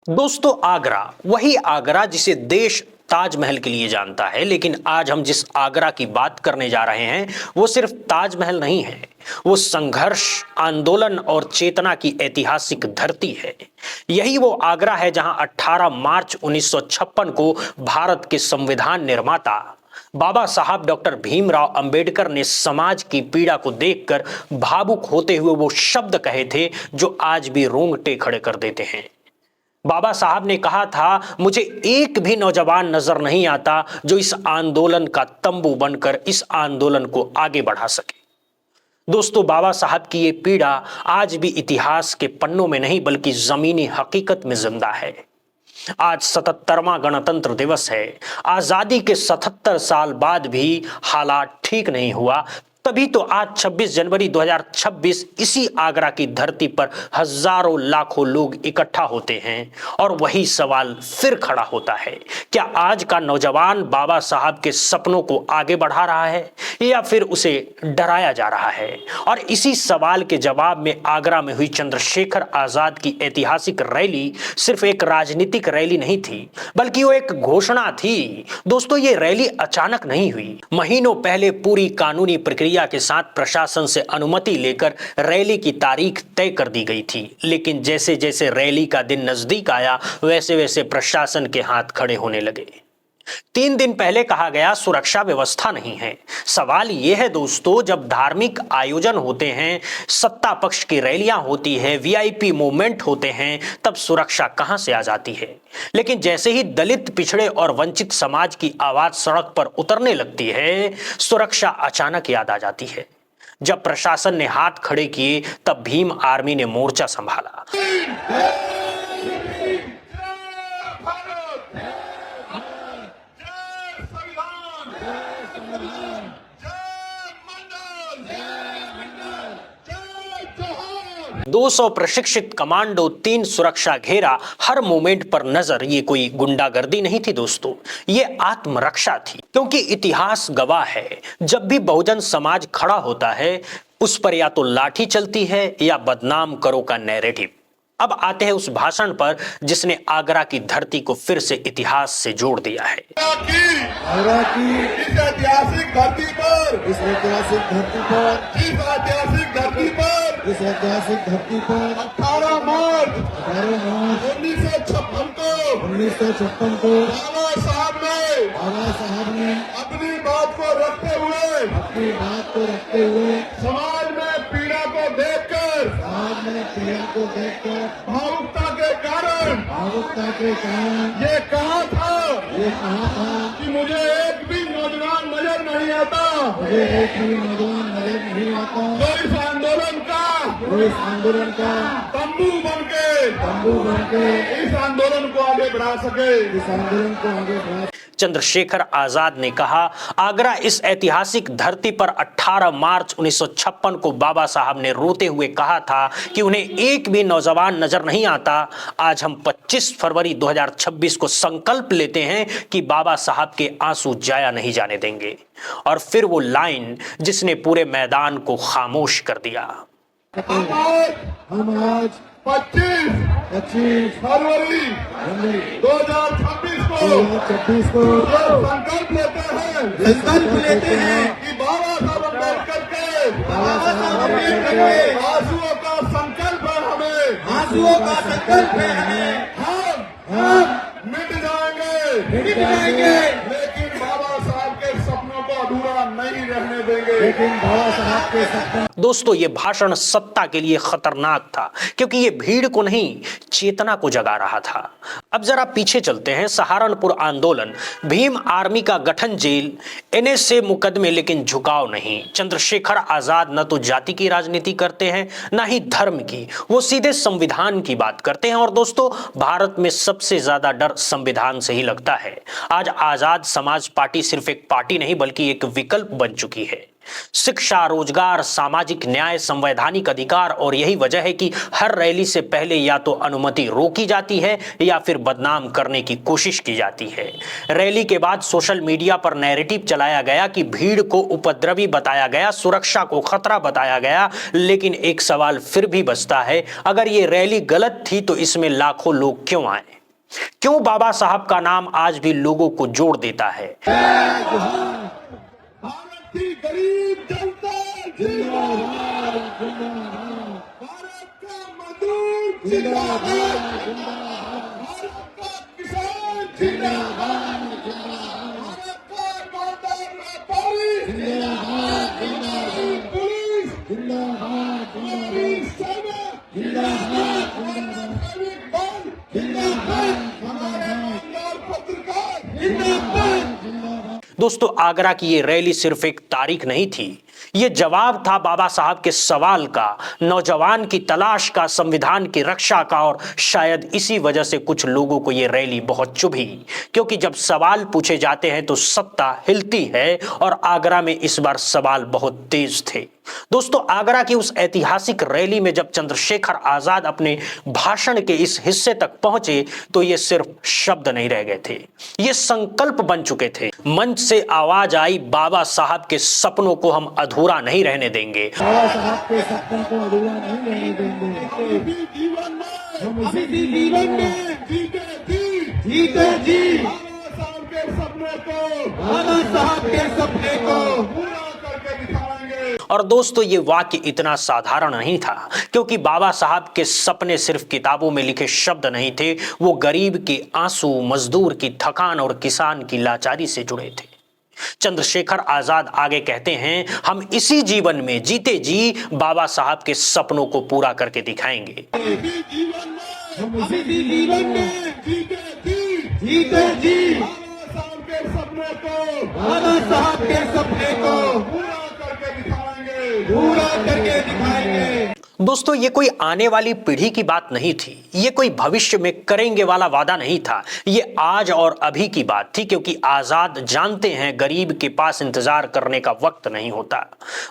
दोस्तों, आगरा, वही आगरा जिसे देश ताजमहल के लिए जानता है। लेकिन आज हम जिस आगरा की बात करने जा रहे हैं वो सिर्फ ताजमहल नहीं है, वो संघर्ष, आंदोलन और चेतना की ऐतिहासिक धरती है। यही वो आगरा है जहां 18 मार्च 1956 को भारत के संविधान निर्माता बाबा साहब डॉक्टर भीमराव अंबेडकर ने समाज की पीड़ा को देखकर भावुक होते हुए वो शब्द कहे थे जो आज भी रोंगटे खड़े कर देते हैं। बाबा साहब ने कहा था, मुझे एक भी नौजवान नजर नहीं आता जो इस आंदोलन का तंबू बनकर इस आंदोलन को आगे बढ़ा सके। दोस्तों, बाबा साहब की ये पीड़ा आज भी इतिहास के पन्नों में नहीं बल्कि जमीनी हकीकत में जिंदा है। आज 77वां गणतंत्र दिवस है। आजादी के 77 साल बाद भी हालात ठीक नहीं हुआ। तभी तो आज 26 जनवरी 2026 इसी आगरा की धरती पर हजारों लाखों लोग इकट्ठा होते हैं और वही सवाल फिर खड़ा होता है, क्या आज का नौजवान बाबा साहब के सपनों को आगे बढ़ा रहा है या फिर उसे डराया जा रहा है? और इसी सवाल के जवाब में आगरा में हुई चंद्रशेखर आजाद की ऐतिहासिक रैली सिर्फ एक राजनीतिक रैली नहीं थी, बल्कि वो एक घोषणा थी। दोस्तों, ये रैली अचानक नहीं हुई। महीनों पहले पूरी कानूनी प्रक्रिया के साथ प्रशासन से अनुमति लेकर रैली की तारीख तय कर दी गई थी। लेकिन जैसे जैसे रैली का दिन नजदीक आया वैसे वैसे प्रशासन के हाथ खड़े होने लगे। 3 दिन पहले कहा गया सुरक्षा व्यवस्था नहीं है। सवाल यह है दोस्तों, जब धार्मिक आयोजन होते हैं, सत्ता पक्ष की रैलियां होती है, वीआईपी मूवमेंट होते हैं, तब सुरक्षा कहां से आ जाती है? लेकिन जैसे ही दलित, पिछड़े और वंचित समाज की आवाज सड़क पर उतरने लगती है, सुरक्षा अचानक याद आ जाती है। जब प्रशासन ने हाथ खड़े किए तब भीम आर्मी ने मोर्चा संभाला। दो 200 प्रशिक्षित कमांडो, 3 सुरक्षा घेरा, हर मोमेंट पर नजर। ये कोई गुंडागर्दी नहीं थी दोस्तों, ये आत्मरक्षा थी। क्योंकि इतिहास गवाह है, जब भी बहुजन समाज खड़ा होता है उस पर या तो लाठी चलती है या बदनाम करो का नैरेटिव। अब आते हैं उस भाषण पर जिसने आगरा की धरती को फिर से इतिहास से जोड़ दिया है। इस ऐतिहासिक धरती पर, इस ऐतिहासिक धरती पर, इस ऐतिहासिक धरती पर, इस ऐतिहासिक धरती पर 18 मार्च 1956 को बाबा साहब ने अपनी बात को रखते हुए समाज में पीड़ा को देखकर भावुकता के कारण ये कहा था कि मुझे एक भी नौजवान नजर नहीं आता, जो इस आंदोलन का तंबू बन के इस आंदोलन को आगे बढ़ा सके। चंद्रशेखर आजाद ने कहा, आगरा इस ऐतिहासिक धरती पर 18 मार्च 1956 को बाबा साहब ने रोते हुए कहा था कि उन्हें एक भी नौजवान नजर नहीं आता। आज हम 25 फरवरी 2026 को संकल्प लेते हैं कि बाबा साहब के आंसू जाया नहीं जाने देंगे। और फिर वो लाइन जिसने पूरे मैदान को खामोश कर दिया। हम आज 25 फरवरी 2026 को संकल्प लेते हैं कि बाबा साहब अम्बेडकर के आंसुओं का संकल्प है हमें। हम मिट जाएंगे लेकिन बाबा साहब के सपनों को अधूरा नहीं रहने देंगे। दोस्तों, ये भाषण सत्ता के लिए खतरनाक था क्योंकि ये भीड़ को नहीं, चेतना को जगा रहा था। अब जरा पीछे चलते हैं। सहारनपुर आंदोलन, भीम आर्मी का गठन, जेल, एनएसए मुकदमे, लेकिन झुकाव नहीं। चंद्रशेखर आजाद न तो जाति की राजनीति करते हैं न ही धर्म की, वो सीधे संविधान की बात करते हैं। और दोस्तों, भारत में सबसे ज्यादा डर संविधान से ही लगता है। आज आजाद समाज पार्टी सिर्फ एक पार्टी नहीं बल्कि एक विकल्प बन चुकी है। शिक्षा, रोजगार, सामाजिक न्याय, संवैधानिक अधिकार। और यही वजह है कि हर रैली से पहले या तो अनुमति रोकी जाती है या फिर बदनाम करने की कोशिश की जाती है। रैली के बाद सोशल मीडिया पर नैरेटिव चलाया गया कि भीड़ को उपद्रवी बताया गया, सुरक्षा को खतरा बताया गया। लेकिन एक सवाल फिर भी बचता है, अगर ये रैली गलत थी तो इसमें लाखों लोग क्यों आए? क्यों बाबा साहब का नाम आज भी लोगों को जोड़ देता है? भारत की गरीब जनता जिंदाबाद, भारत का मजदूर जिंदाबाद, भारत का किसान जिंदाबाद, भारत का ईमानदार व्यापारी जिंदाबाद, पुलिस जिंदाबाद, हमारी सेना जिंदाबाद, हमारा सैनिक बल जिंदाबाद, हमारे ईमानदार पत्रकार जिंदाबाद। दोस्तों, आगरा की ये रैली सिर्फ एक तारीख नहीं थी, ये जवाब था बाबा साहब के सवाल का, नौजवान की तलाश का, संविधान की रक्षा का। और शायद इसी वजह से कुछ लोगों को ये रैली बहुत चुभी, क्योंकि जब सवाल पूछे जाते हैं तो सत्ता हिलती है, और आगरा में इस बार सवाल बहुत तेज थे। दोस्तों, आगरा की उस ऐतिहासिक रैली में जब चंद्रशेखर आजाद अपने भाषण के इस हिस्से तक पहुंचे तो ये सिर्फ शब्द नहीं रह गए थे, ये संकल्प बन चुके थे। मंच से आवाज आई, बाबा साहब के सपनों को हम अधूरा नहीं रहने देंगे। बाबा साहब के सपनों को अधूरा नहीं रहने देंगे। हम इसी जीवन में जीते जी बाबा साहब के सपने को पूरा करके दिखाएंगे। और दोस्तों, ये वाक्य इतना साधारण नहीं था, क्योंकि बाबा साहब के सपने सिर्फ किताबों में लिखे शब्द नहीं थे, वो गरीब के आंसू, मजदूर की थकान और किसान की लाचारी से जुड़े थे। चंद्रशेखर आजाद आगे कहते हैं, हम इसी जीवन में जीते जी बाबा साहब के सपनों को पूरा करके दिखाएंगे। हम इसी जीवन में जीते जी बाबा साहब के सपने को पूरा करके दिखाएंगे। दोस्तों, ये कोई आने वाली पीढ़ी की बात नहीं थी, ये कोई भविष्य में करेंगे वाला वादा नहीं था, ये आज और अभी की बात थी, क्योंकि आजाद जानते हैं गरीब के पास इंतजार करने का वक्त नहीं होता।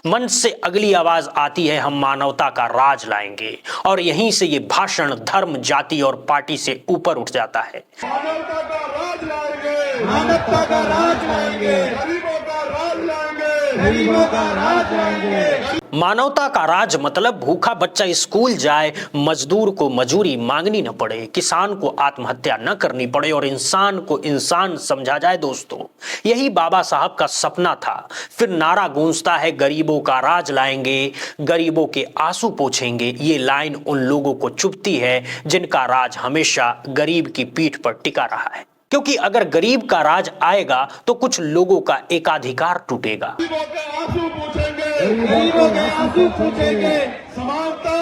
मन से अगली आवाज आती है, हम मानवता का राज लाएंगे, और यहीं से ये भाषण धर्म, जाति और पार्टी से ऊपर उठ जाता है। मानवता का राज लाएंगे, मानवता का राज लाएंगे, गरीबों का राज लाएंगे, गरीबों का राज लाएंगे। मानवता का राज मतलब भूखा बच्चा स्कूल जाए, मजदूर को मजूरी मांगनी न पड़े, किसान को आत्महत्या न करनी पड़े, और इंसान को इंसान समझा जाए। दोस्तों, यही बाबा साहब का सपना था। फिर नारा गूंजता है, गरीबों का राज लाएंगे, गरीबों के आंसू पोंछेंगे। ये लाइन उन लोगों को चुभती है जिनका राज हमेशा गरीब की पीठ पर टिका रहा है, क्योंकि अगर गरीब का राज आएगा तो कुछ लोगों का एकाधिकार टूटेगा। गरीबों के आंसू पूछेंगे, गरीबों के आंसू पूछेंगे, समानता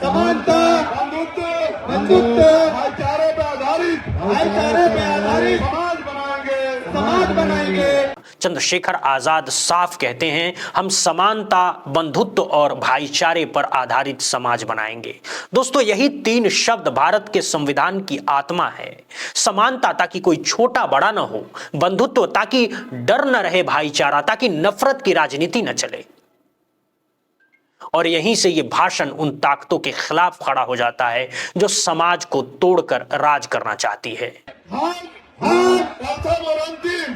समानता, बंधुत्व बंधुत्व, भाईचारे पे आधारित समाज बनाएंगे। चंद्रशेखर आजाद साफ कहते हैं, हम समानता, बंधुत्व और भाईचारे पर आधारित समाज बनाएंगे। दोस्तों, यही तीन शब्द भारत के संविधान की आत्मा है। समानता, ताकि कोई छोटा बड़ा न हो, बंधुत्व, ताकि डर न रहे, भाईचारा, ताकि नफरत की राजनीति न चले। और यहीं से ये भाषण उन ताकतों के खिलाफ खड़ा हो जाता है जो समाज को तोड़कर राज करना चाहती है। प्रथम और अंतिम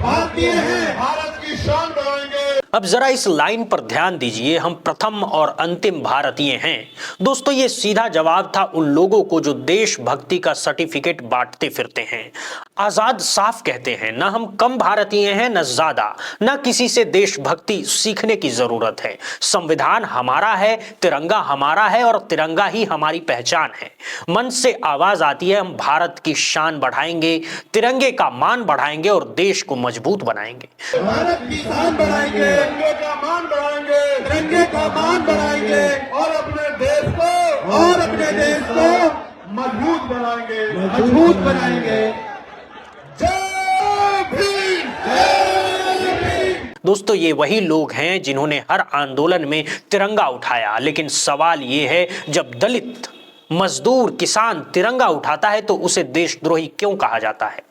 भारतीय है, भारत की शान बढ़ाएंगे। अब जरा इस लाइन पर ध्यान दीजिए, हम प्रथम और अंतिम भारतीय हैं। दोस्तों, ये सीधा जवाब था उन लोगों को जो देशभक्ति का सर्टिफिकेट बांटते फिरते हैं। आजाद साफ कहते हैं, ना हम कम भारतीय हैं न ज्यादा, ना किसी से देशभक्ति सीखने की जरूरत है। संविधान हमारा है, तिरंगा हमारा है, और तिरंगा ही हमारी पहचान है। मन से आवाज आती है, हम भारत की शान बढ़ाएंगे, तिरंगे का मान बढ़ाएंगे और देश को मजबूत बनाएंगे। भारत की शान बढ़ाएंगे, तिरंगे का मान बढ़ाएंगे, तिरंगे का मान बढ़ाएंगे, और अपने देश को मजबूत बनाएंगे। जय भीम, जय भीम। दोस्तों, ये वही लोग हैं जिन्होंने हर आंदोलन में तिरंगा उठाया। लेकिन सवाल ये है, जब दलित, मजदूर, किसान तिरंगा उठाता है तो उसे देशद्रोही क्यों कहा जाता है?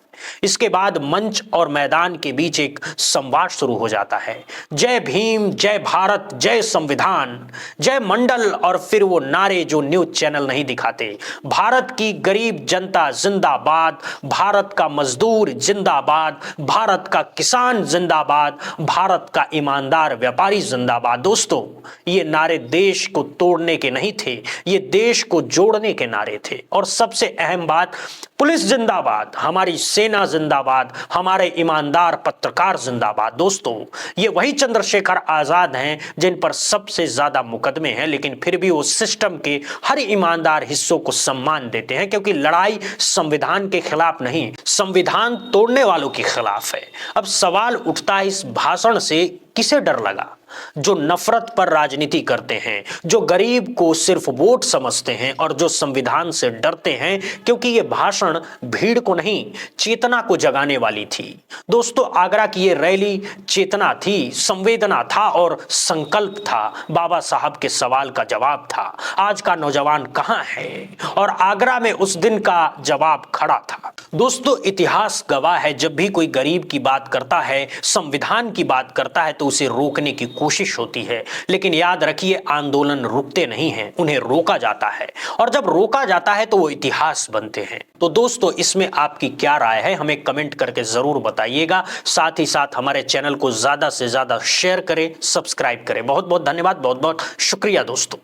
इसके बाद मंच और मैदान के बीच एक संवाद शुरू हो जाता है। जय भीम, जय भारत, जय संविधान, जय मंडल, और फिर वो नारे जो न्यूज चैनल नहीं दिखाते। भारत की गरीब जनता जिंदाबाद, भारत का मजदूर जिंदाबाद, भारत का किसान जिंदाबाद, भारत का ईमानदार व्यापारी जिंदाबाद। दोस्तों, ये नारे देश को तोड़ने के नहीं थे, ये देश को जोड़ने के नारे थे। और सबसे अहम बात, पुलिस जिंदाबाद, हमारी सेना जिंदाबाद, हमारे ईमानदार पत्रकार जिंदाबाद। दोस्तों, ये वही चंद्रशेखर आजाद हैं जिन पर सबसे ज्यादा मुकदमे हैं, लेकिन फिर भी वो सिस्टम के हर ईमानदार हिस्सों को सम्मान देते हैं, क्योंकि लड़ाई संविधान के खिलाफ नहीं, संविधान तोड़ने वालों के खिलाफ है। अब सवाल उठता है, इस भाषण से किसे डर लगा? जो नफरत पर राजनीति करते हैं, जो गरीब को सिर्फ वोट समझते हैं और जो संविधान से डरते हैं, क्योंकि यह भाषण भीड़ को नहीं, चेतना को जगाने वाली थी। दोस्तों, आगरा की यह रैली चेतना थी, संवेदना था और संकल्प था। बाबा साहब के सवाल का जवाब था, आज का नौजवान कहां है? और आगरा में उस दिन का जवाब खड़ा था। दोस्तों, इतिहास गवाह है, जब भी कोई गरीब की बात करता है, संविधान की बात करता है, तो उसे रोकने की कोशिश होती है। लेकिन याद रखिए, आंदोलन रुकते नहीं हैं, उन्हें रोका जाता है, और जब रोका जाता है तो वो इतिहास बनते हैं। तो दोस्तों, इसमें आपकी क्या राय है, हमें कमेंट करके जरूर बताइएगा। साथ ही साथ हमारे चैनल को ज्यादा से ज्यादा शेयर करें, सब्सक्राइब करें। बहुत बहुत धन्यवाद, बहुत बहुत शुक्रिया दोस्तों।